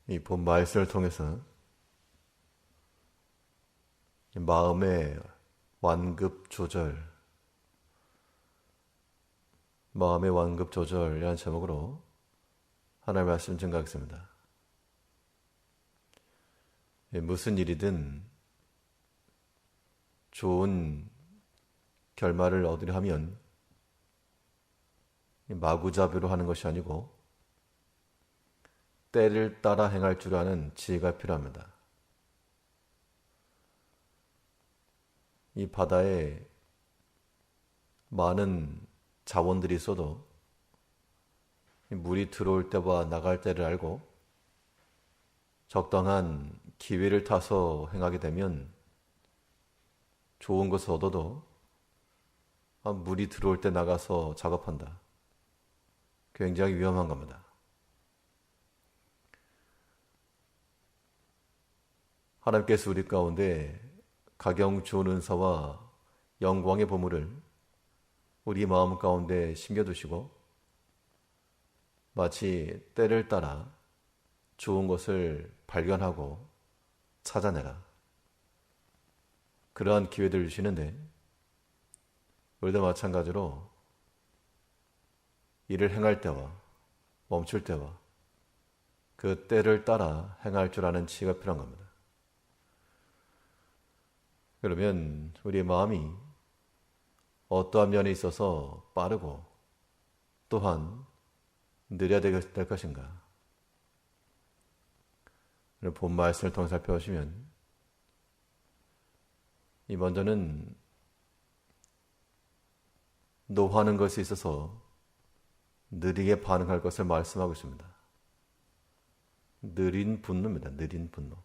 이 본 말씀을 통해서 마음의 완급 조절, 마음의 완급 조절이라는 제목으로 하나님의 말씀 증가하겠습니다. 무슨 일이든 좋은 결말을 얻으려 하면 마구잡이로 하는 것이 아니고 때를 따라 행할 줄 아는 지혜가 필요합니다. 이 바다에 많은 자원들이 있어도 물이 들어올 때와 나갈 때를 알고 적당한 기회를 타서 행하게 되면 좋은 것을 얻어도 물이 들어올 때 나가서 작업한다. 굉장히 위험한 겁니다. 하나님께서 우리 가운데 가경 좋은 은사와 영광의 보물을 우리 마음 가운데 심겨두시고 마치 때를 따라 좋은 것을 발견하고 찾아내라. 그러한 기회들을 주시는데 우리도 마찬가지로 일을 행할 때와 멈출 때와 그 때를 따라 행할 줄 아는 지혜가 필요한 겁니다. 그러면 우리의 마음이 어떠한 면에 있어서 빠르고 또한 느려야 될 것인가? 본 말씀을 통해 살펴보시면 이 먼저는 노하는 것에 있어서 느리게 반응할 것을 말씀하고 있습니다. 느린 분노입니다. 느린 분노.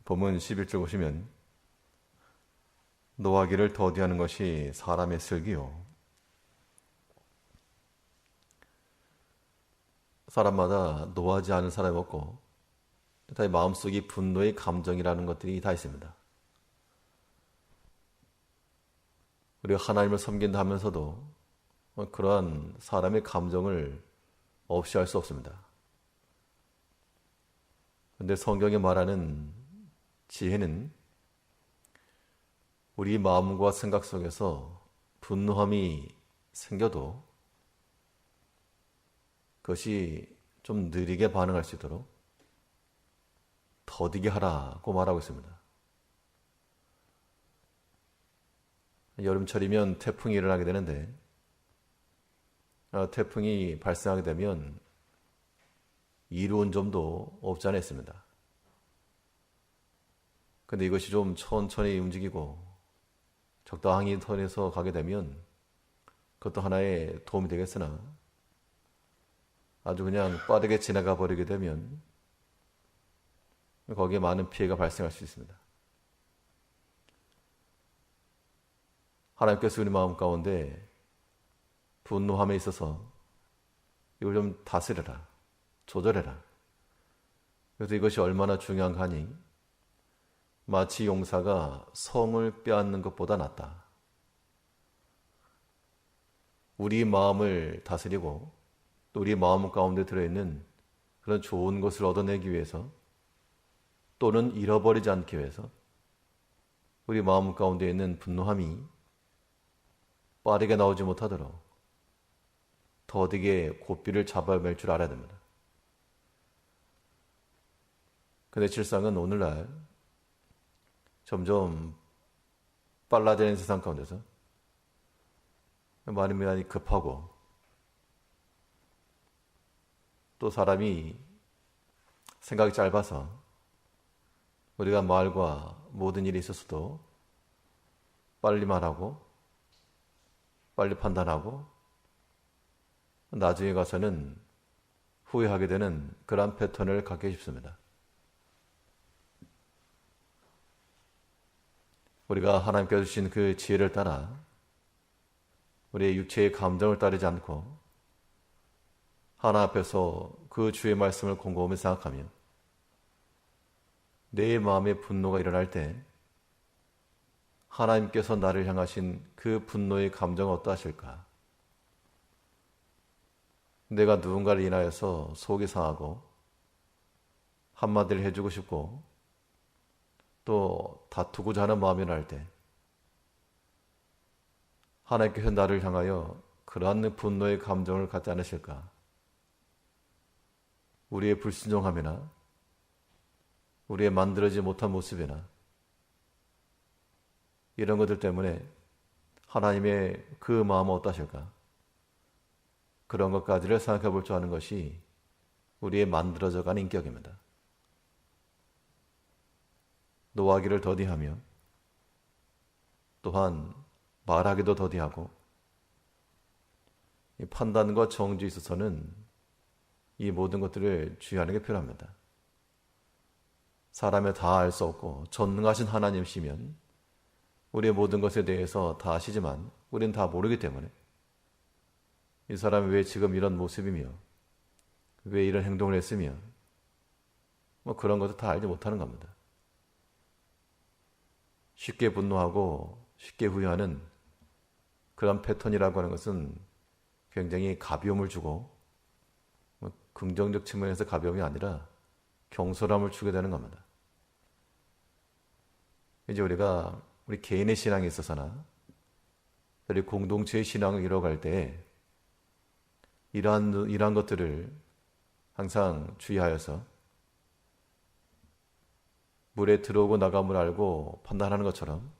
본문 11절 보시면 노하기를 더디하는 것이 사람의 슬기요. 사람마다 노하지 않은 사람이 없고 다 마음속에 분노의 감정이라는 것들이 다 있습니다. 우리가 하나님을 섬긴다 하면서도 그러한 사람의 감정을 없이 할 수 없습니다. 그런데 성경이 말하는 지혜는 우리 마음과 생각 속에서 분노함이 생겨도 그것이 좀 느리게 반응할 수 있도록 더디게 하라고 말하고 있습니다. 여름철이면 태풍이 일어나게 되는데 태풍이 발생하게 되면 이로운 점도 없지 않아 있습니다. 근데 이것이 좀 천천히 움직이고 적당히 턴에서 가게 되면 그것도 하나의 도움이 되겠으나 아주 그냥 빠르게 지나가 버리게 되면 거기에 많은 피해가 발생할 수 있습니다. 하나님께서 우리 마음 가운데 분노함에 있어서 이걸 좀 다스려라, 조절해라. 그래서 이것이 얼마나 중요한가 하니 마치 용사가 성을 빼앗는 것보다 낫다. 우리 마음을 다스리고 또 우리 마음 가운데 들어있는 그런 좋은 것을 얻어내기 위해서 또는 잃어버리지 않기 위해서 우리 마음 가운데 있는 분노함이 빠르게 나오지 못하도록 더디게 고삐를 잡아맬 줄 알아야 됩니다. 근데 실상은 오늘날 점점 빨라지는 세상 가운데서 많이 급하고 또 사람이 생각이 짧아서 우리가 말과 모든 일이 있어서도 빨리 말하고 빨리 판단하고 나중에 가서는 후회하게 되는 그런 패턴을 갖기 쉽습니다. 우리가 하나님께서 주신 그 지혜를 따라 우리의 육체의 감정을 따르지 않고 하나 앞에서 그 주의 말씀을 곰곰이 생각하며 내 마음의 분노가 일어날 때 하나님께서 나를 향하신 그 분노의 감정은 어떠하실까? 내가 누군가를 인하여서 속이 상하고 한마디를 해주고 싶고 또 다투고자 하는 마음이 날 때 하나님께서 나를 향하여 그러한 분노의 감정을 갖지 않으실까? 우리의 불순종함이나 우리의 만들어지지 못한 모습이나 이런 것들 때문에 하나님의 그 마음은 어떠실까? 그런 것까지를 생각해 볼 줄 아는 것이 우리의 만들어져간 인격입니다. 노하기를 더디하며 또한 말하기도 더디하고 이 판단과 정죄에 있어서는 이 모든 것들을 주의하는 게 필요합니다. 사람의 다 알 수 없고 전능하신 하나님이시면 우리의 모든 것에 대해서 다 아시지만 우리는 다 모르기 때문에 이 사람이 왜 지금 이런 모습이며 왜 이런 행동을 했으며 뭐 그런 것도 다 알지 못하는 겁니다. 쉽게 분노하고 쉽게 후회하는 그런 패턴이라고 하는 것은 굉장히 가벼움을 주고 긍정적 측면에서 가벼움이 아니라 경솔함을 주게 되는 겁니다. 이제 우리가 우리 개인의 신앙에 있어서나 우리 공동체의 신앙을 이뤄갈 때 이러한 것들을 항상 주의하여서 물에 들어오고 나감을 알고 판단하는 것처럼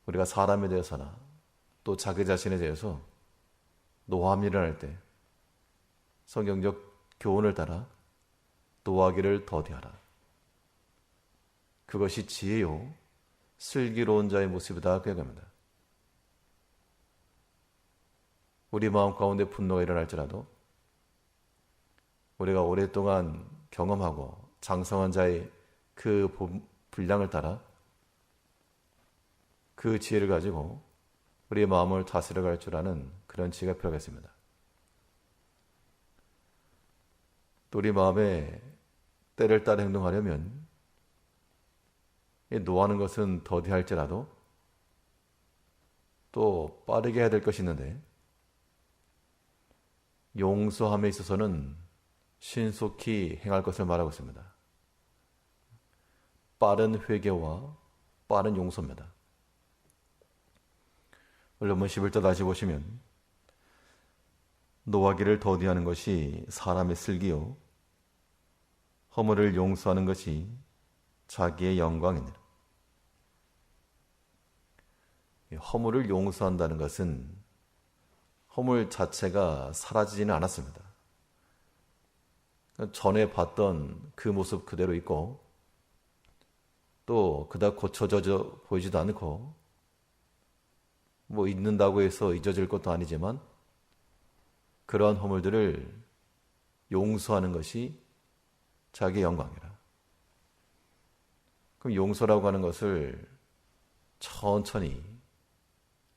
우리가 사람에 대해서나 또 자기 자신에 대해서 노함이 일어날 때 성경적 교훈을 따라 노하기를 더디하라. 그것이 지혜요 슬기로운 자의 모습이다 그 얘기합니다. 우리 마음 가운데 분노가 일어날지라도 우리가 오랫동안 경험하고 장성한 자의 그 분량을 따라 그 지혜를 가지고 우리의 마음을 다스려갈 줄 아는 그런 지혜가 필요하겠습니다. 또 우리 마음에 때를 따라 행동하려면 노하는 것은 더디할지라도 또 빠르게 해야 될 것이 있는데 용서함에 있어서는 신속히 행할 것을 말하고 있습니다. 빠른 회개와 빠른 용서입니다. 본문 11절 다시 보시면 노하기를 더디하는 것이 사람의 슬기요 허물을 용서하는 것이 자기의 영광이니라. 허물을 용서한다는 것은 허물 자체가 사라지지는 않았습니다. 전에 봤던 그 모습 그대로 있고 또 그닥 고쳐져 보이지도 않고 뭐 잊는다고 해서 잊어질 것도 아니지만 그러한 허물들을 용서하는 것이 자기의 영광이라. 그럼 용서라고 하는 것을 천천히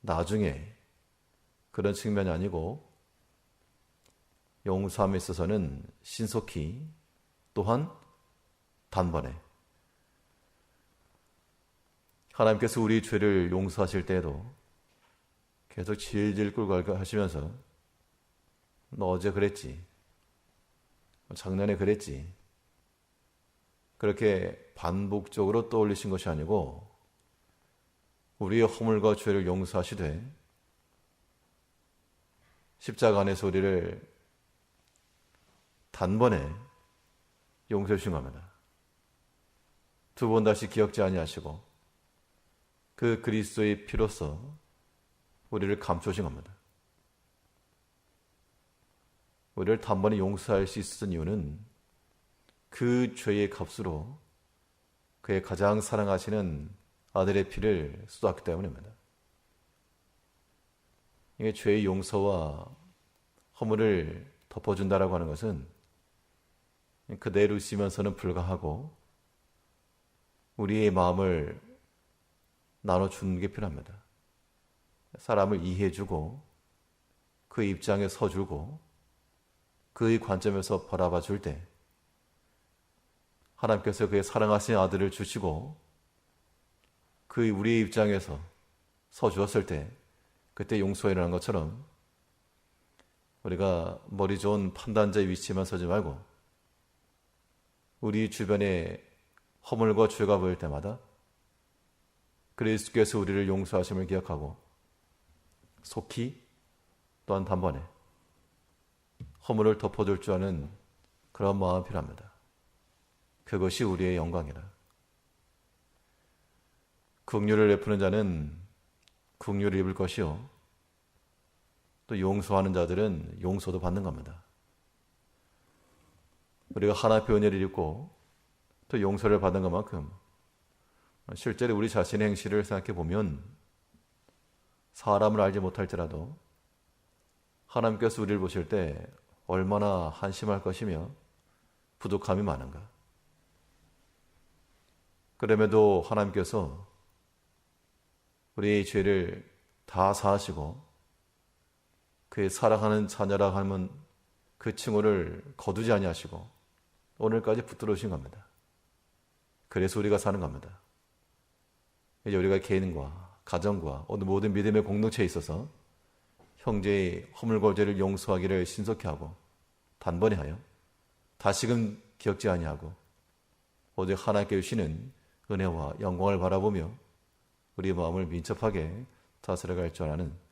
나중에 그런 측면이 아니고 용서함에 있어서는 신속히 또한 단번에 하나님께서 우리 죄를 용서하실 때에도 계속 질질 끌고 하시면서 너 어제 그랬지, 작년에 그랬지, 그렇게 반복적으로 떠올리신 것이 아니고 우리의 허물과 죄를 용서하시되 십자가 안에서 우리를 단번에 용서해 주신 겁니다. 두 번 다시 기억지 아니하시고 그 그리스도의 피로써 우리를 감추신 겁니다. 우리를 단번에 용서할 수 있었던 이유는 그 죄의 값으로 그의 가장 사랑하시는 아들의 피를 쏟았기 때문입니다. 이게 죄의 용서와 허물을 덮어준다라고 하는 것은 그대로 있으면서는 불가하고 우리의 마음을 나눠주는 게 필요합니다. 사람을 이해해주고 그 입장에 서주고 그의 관점에서 바라봐 줄 때 하나님께서 그의 사랑하신 아들을 주시고 그 우리의 입장에서 서주었을 때 그때 용서가 일어난 것처럼 우리가 머리 좋은 판단자의 위치만 서지 말고 우리 주변에 허물과 죄가 보일 때마다 그리스도께서 우리를 용서하심을 기억하고 속히 또한 단번에 허물을 덮어줄 줄 아는 그런 마음이 필요합니다. 그것이 우리의 영광이라. 긍휼을 베푸는 자는 긍휼을 입을 것이요 또 용서하는 자들은 용서도 받는 겁니다. 우리가 하나 표현을 입고 또 용서를 받은 것만큼 실제로 우리 자신의 행실을 생각해 보면 사람을 알지 못할지라도 하나님께서 우리를 보실 때 얼마나 한심할 것이며 부족함이 많은가. 그럼에도 하나님께서 우리의 죄를 다 사하시고 그의 사랑하는 자녀라 하면 그 칭호를 거두지 아니하시고 오늘까지 붙들어오신 겁니다. 그래서 우리가 사는 겁니다. 이제 우리가 개인과 가정과 오늘 모든 믿음의 공동체에 있어서 형제의 허물과 죄를 용서하기를 신속히 하고 단번에 하여 다시금 기억지 아니하고 오직 하나님께 주시는 은혜와 영광을 바라보며 우리의 마음을 민첩하게 다스려갈 줄 아는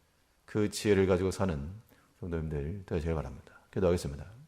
그 지혜를 가지고 사는 성도님들 되시길 바랍니다. 기도하겠습니다.